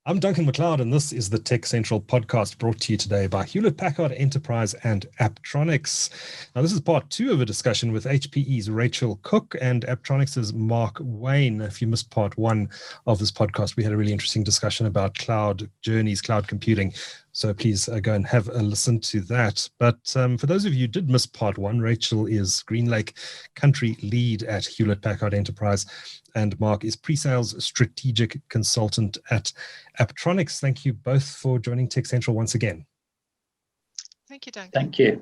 I'm Duncan McLeod, and this is the Tech Central podcast brought to you today by Hewlett Packard Enterprise and Aptronics. Now, this is part two of a discussion with HPE's Rachel Cooke and Aptronics' Mark Wayne. If you missed part one of this podcast, we had a really interesting discussion about cloud journeys, cloud computing. So please go and have a listen to that. But for those of you who did miss part one, Rachel is GreenLake country lead at Hewlett Packard Enterprise, and Mark is pre-sales strategic consultant at Aptronics. Thank you both for joining Tech Central once again. Thank you, Duncan. Thank you.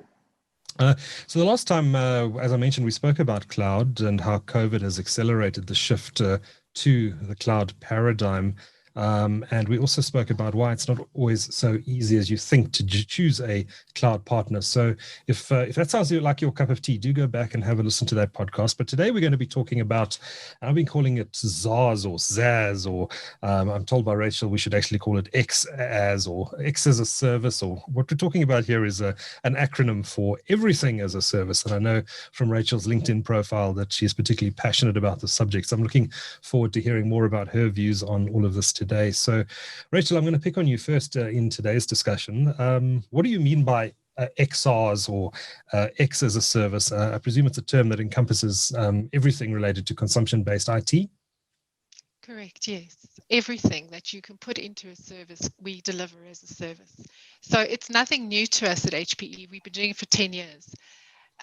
So the last time, as I mentioned, we spoke about cloud and how COVID has accelerated the shift to the cloud paradigm. And we also spoke about why it's not always so easy as you think to choose a cloud partner. So if that sounds like your cup of tea, do go back and have a listen to that podcast. But today we're going to be talking about, I've been calling it XaaS or XaaS, or I'm told by Rachel we should actually call it XaaS or X as a service. Or what we're talking about here is an acronym for everything as a service. And I know from Rachel's LinkedIn profile that she's particularly passionate about the subject. So I'm looking forward to hearing more about her views on all of this today. So, Rachel, I'm going to pick on you first in today's discussion. What do you mean by XaaS or X as a service? I presume it's a term that encompasses everything related to consumption-based IT? Correct, yes. Everything that you can put into a service, we deliver as a service. So it's nothing new to us at HPE. We've been doing it for 10 years.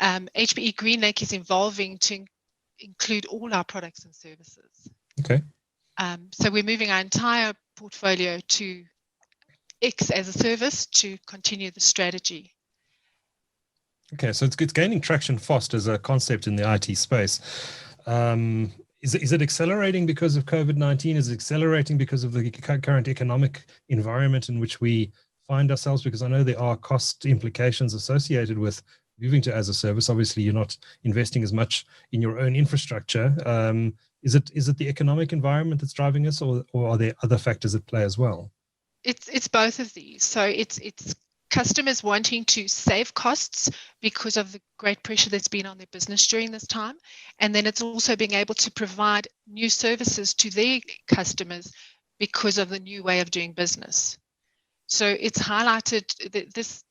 HPE GreenLake is evolving to include all our products and services. Okay. So we're moving our entire portfolio to X as a service to continue the strategy. Okay, so it's gaining traction fast as a concept in the IT space. Is it accelerating because of COVID-19? Is it accelerating because of the current economic environment in which we find ourselves? Because I know there are cost implications associated with moving to as a service. Obviously, you're not investing as much in your own infrastructure. Is it the economic environment that's driving us, or are there other factors at play as well? It's both of these. So it's customers wanting to save costs because of the great pressure that's been on their business during this time, and then it's also being able to provide new services to their customers because of the new way of doing business. So it's highlighted that this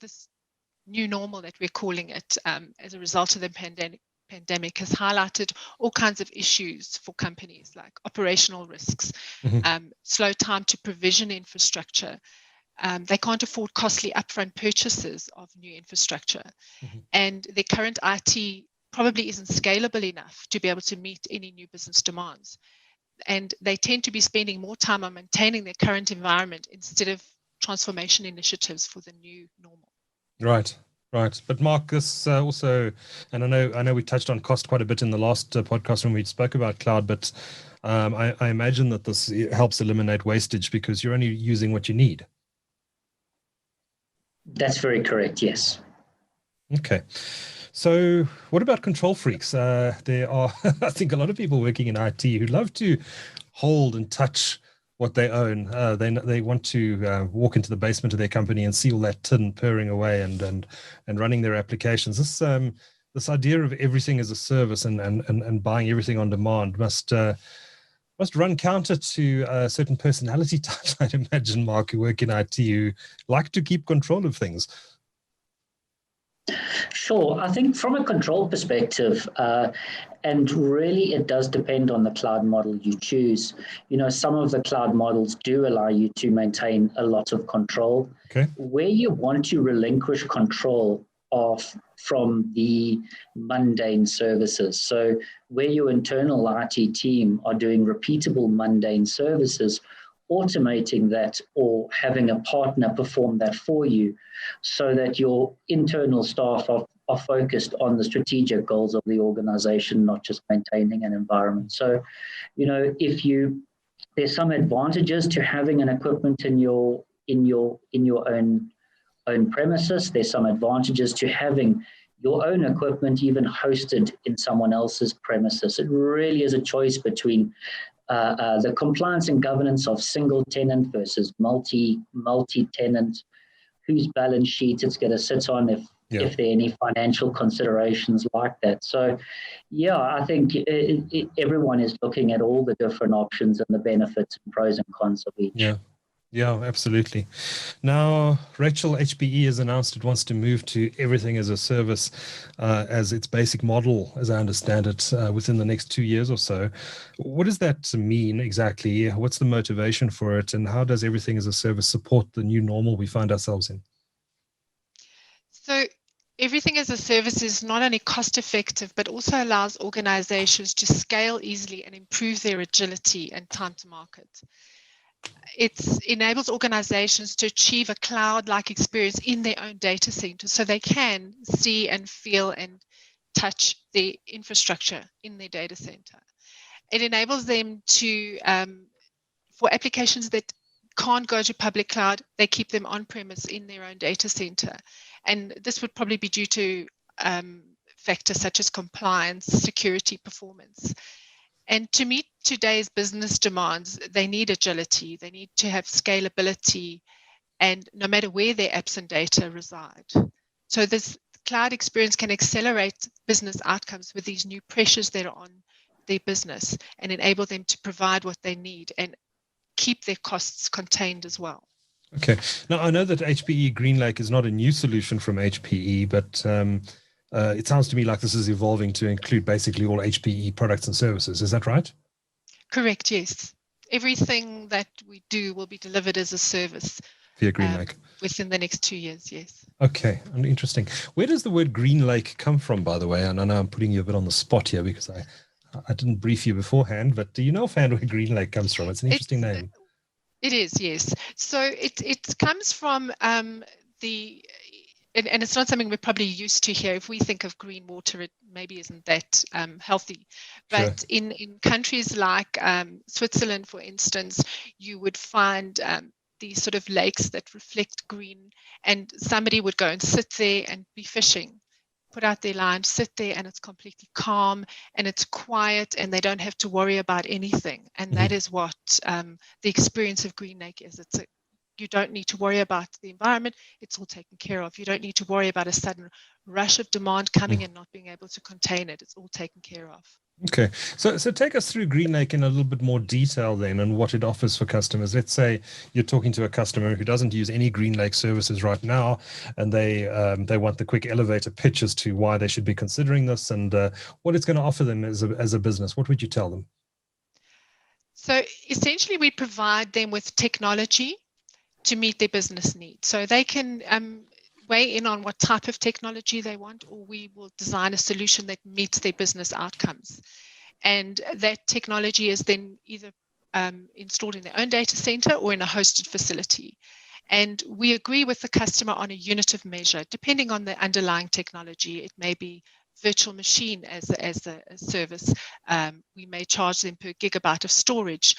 new normal that we're calling it as a result of the pandemic has highlighted all kinds of issues for companies, like operational risks, slow time to provision infrastructure. They can't afford costly upfront purchases of new infrastructure. And their current IT probably isn't scalable enough to be able to meet any new business demands. And they tend to be spending more time on maintaining their current environment instead of transformation initiatives for the new normal. Right. But Mark, this also, and I know we touched on cost quite a bit in the last podcast when we spoke about cloud, but I imagine that this helps eliminate wastage because you're only using what you need. That's very correct, yes. Okay. So what about control freaks? There are, I think, a lot of people working in IT who love to hold and touch what they own. They want to walk into the basement of their company and see all that tin purring away and running their applications. This idea of everything as a service and buying everything on demand must run counter to certain personality types, I'd imagine, Mark, who work in IT, who like to keep control of things. Sure. I think from a control perspective, and really it does depend on the cloud model you choose. You know, some of the cloud models do allow you to maintain a lot of control. Okay. Where you want to relinquish control from the mundane services. So where your internal IT team are doing repeatable mundane services, automating that or having a partner perform that for you so that your internal staff are focused on the strategic goals of the organization, not just maintaining an environment. So, you know, there's some advantages to having an equipment in your own premises. There's some advantages to having your own equipment even hosted in someone else's premises. It really is a choice between the compliance and governance of single tenant versus multi-tenant, whose balance sheet it's going to sit on if there are any financial considerations like that. So, yeah, I think everyone is looking at all the different options and the benefits and pros and cons of each. Yeah, absolutely. Now, Rachel, HPE has announced it wants to move to everything as a service as its basic model, as I understand it, within the next 2 years or so. What does that mean exactly? What's the motivation for it? And how does everything as a service support the new normal we find ourselves in? So everything as a service is not only cost effective, but also allows organizations to scale easily and improve their agility and time to market. It enables organizations to achieve a cloud-like experience in their own data center so they can see and feel and touch the infrastructure in their data center. It enables them to, for applications that can't go to public cloud, they keep them on-premise in their own data center. And this would probably be due to factors such as compliance, security, performance. And to meet today's business demands, they need agility, they need to have scalability, and no matter where their apps and data reside. So this cloud experience can accelerate business outcomes with these new pressures that are on their business and enable them to provide what they need and keep their costs contained as well. Okay. Now, I know that HPE GreenLake is not a new solution from HPE, but it sounds to me like this is evolving to include basically all HPE products and services. Is that right? Correct, yes. Everything that we do will be delivered as a service via GreenLake within the next 2 years, yes. Okay, interesting. Where does the word GreenLake come from, by the way? And I know I'm putting you a bit on the spot here because I didn't brief you beforehand, but do you know offhand where GreenLake comes from? It's an interesting name. It is, yes. So it comes from and it's not something we're probably used to here. If we think of green water, it maybe isn't that healthy. But sure. in countries like Switzerland, for instance, you would find these sort of lakes that reflect green, and somebody would go and sit there and be fishing, put out their line, sit there, and it's completely calm and it's quiet and they don't have to worry about anything. And that is what the experience of GreenLake is. You don't need to worry about the environment. It's all taken care of. You don't need to worry about a sudden rush of demand coming and not being able to contain it. It's all taken care of. Okay. So take us through GreenLake in a little bit more detail then and what it offers for customers. Let's say you're talking to a customer who doesn't use any GreenLake services right now, and they want the quick elevator pitch as to why they should be considering this and what it's going to offer them as a business. What would you tell them? So essentially we provide them with technology to meet their business needs. So they can weigh in on what type of technology they want, or we will design a solution that meets their business outcomes. And that technology is then either installed in their own data center or in a hosted facility. And we agree with the customer on a unit of measure. Depending on the underlying technology, it may be virtual machine as a service. We may charge them per gigabyte of storage.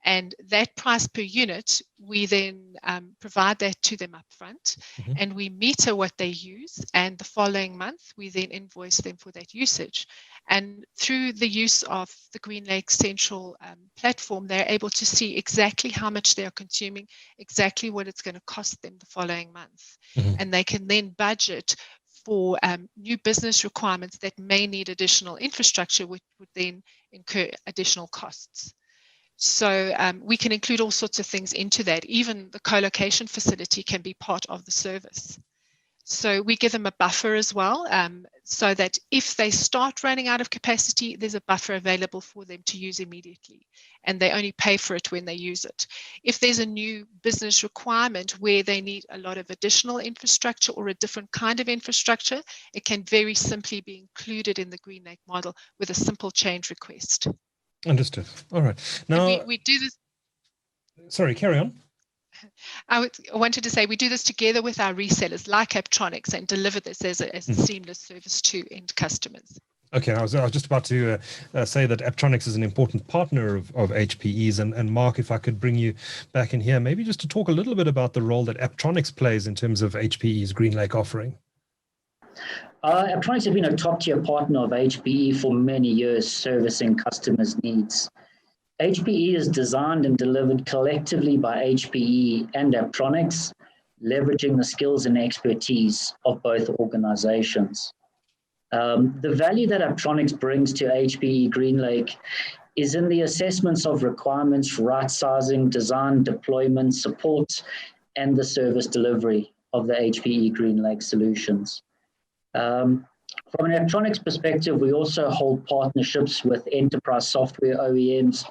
And that price per unit, we then provide that to them upfront, and we meter what they use. And the following month, we then invoice them for that usage. And through the use of the GreenLake Central platform, they're able to see exactly how much they are consuming, exactly what it's going to cost them the following month. And they can then budget for new business requirements that may need additional infrastructure, which would then incur additional costs. So we can include all sorts of things into that. Even the co-location facility can be part of the service. So we give them a buffer as well, so that if they start running out of capacity, there's a buffer available for them to use immediately, and they only pay for it when they use it. If there's a new business requirement where they need a lot of additional infrastructure or a different kind of infrastructure, it can very simply be included in the GreenLake model with a simple change request. Understood. All right. Now we do this. Sorry, carry on. I wanted to say we do this together with our resellers like Aptronics and deliver this as a seamless service to end customers. Okay, I was just about to say that Aptronics is an important partner of HPE's. And Mark, if I could bring you back in here, maybe just to talk a little bit about the role that Aptronics plays in terms of HPE's GreenLake offering. Aptronics has been a top-tier partner of HPE for many years, servicing customers' needs. HPE is designed and delivered collectively by HPE and Aptronics, leveraging the skills and expertise of both organizations. The value that Aptronics brings to HPE GreenLake is in the assessments of requirements, right sizing, design, deployment, support, and the service delivery of the HPE GreenLake solutions. From an electronics perspective, we also hold partnerships with enterprise software OEMs,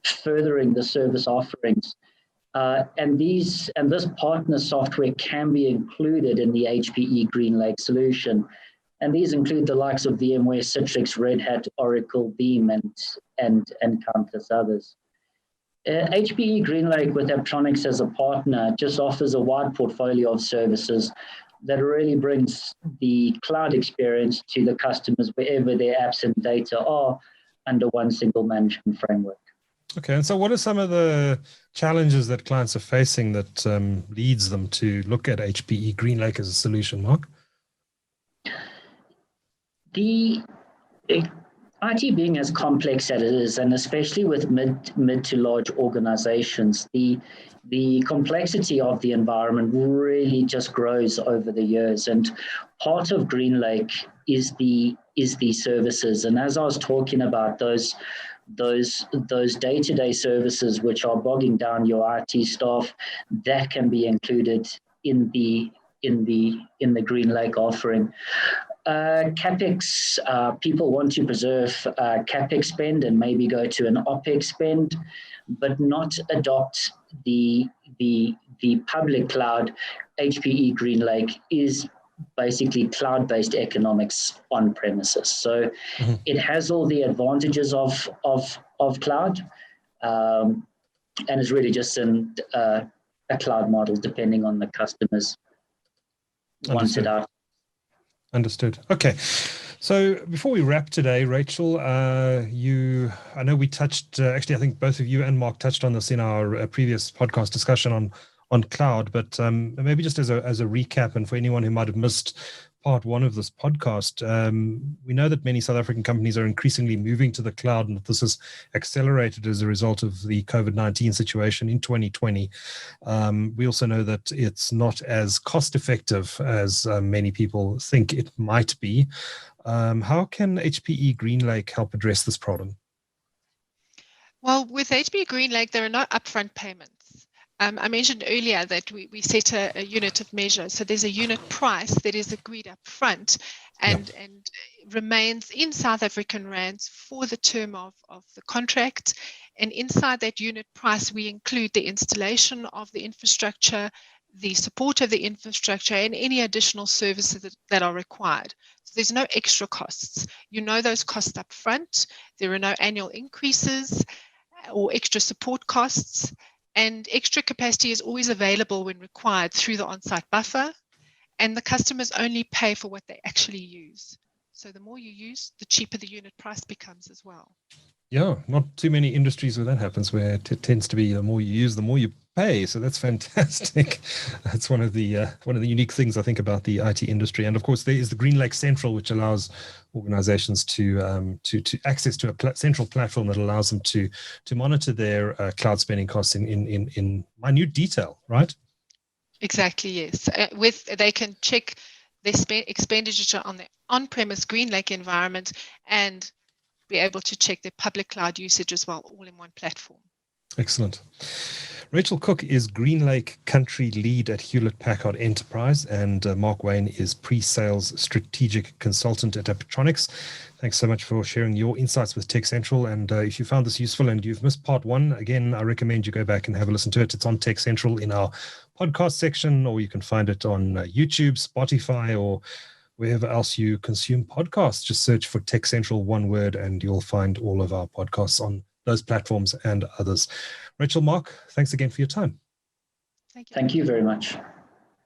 furthering the service offerings. And this partner software can be included in the HPE GreenLake solution. And these include the likes of VMware, Citrix, Red Hat, Oracle, Beam, and countless others. HPE GreenLake with Aptronics as a partner just offers a wide portfolio of services that really brings the cloud experience to the customers wherever their apps and data are under one single management framework. Okay, and so what are some of the challenges that clients are facing that leads them to look at HPE GreenLake as a solution, Mark? The IT being as complex as it is, and especially with mid to large organizations, the complexity of the environment really just grows over the years. And part of GreenLake is the services. And as I was talking about those day-to-day services which are bogging down your IT staff, that can be included in the GreenLake offering. CapEx, people want to preserve CapEx spend and maybe go to an OpEx spend, but not adopt the public cloud. HPE GreenLake is basically cloud-based economics on premises. So it has all the advantages of cloud, and is really just a cloud model depending on the customers wanted out. Understood. Okay. So before we wrap today, Rachel, I know we touched, actually, I think both of you and Mark touched on this in our previous podcast discussion on cloud, but maybe just as a recap, and for anyone who might have missed part one of this podcast, we know that many South African companies are increasingly moving to the cloud, and this is accelerated as a result of the COVID-19 situation in 2020. We also know that it's not as cost effective as many people think it might be. How can HPE GreenLake help address this problem? Well, with HPE GreenLake, there are no upfront payments. I mentioned earlier that we set a unit of measure. So there's a unit price that is agreed up front and remains in South African rands for the term of the contract. And inside that unit price, we include the installation of the infrastructure, the support of the infrastructure, and any additional services that are required. So there's no extra costs. You know those costs up front. There are no annual increases or extra support costs. And extra capacity is always available when required through the on-site buffer, and the customers only pay for what they actually use. So the more you use, the cheaper the unit price becomes as well. Yeah, not too many industries where that happens, where it tends to be the more you use, the more you pay. So that's fantastic. That's one of the unique things I think about the IT industry. And of course, there is the GreenLake Central, which allows organizations to access to a central platform that allows them to monitor their cloud spending costs in minute detail, right? Exactly, yes. They can check their expenditure on the on-premise GreenLake environment and be able to check their public cloud usage as well, all in one platform. Excellent. Rachel Cooke is GreenLake Country Lead at Hewlett Packard Enterprise, and Mark Wayne is Pre-Sales Strategic Consultant at Aptronics. Thanks so much for sharing your insights with Tech Central. And if you found this useful and you've missed part one, again, I recommend you go back and have a listen to it. It's on Tech Central in our podcast section, or you can find it on YouTube, Spotify, or wherever else you consume podcasts. Just search for Tech Central, one word, and you'll find all of our podcasts on those platforms and others. Rachel, Mark, thanks again for your time. Thank you. Thank you very much.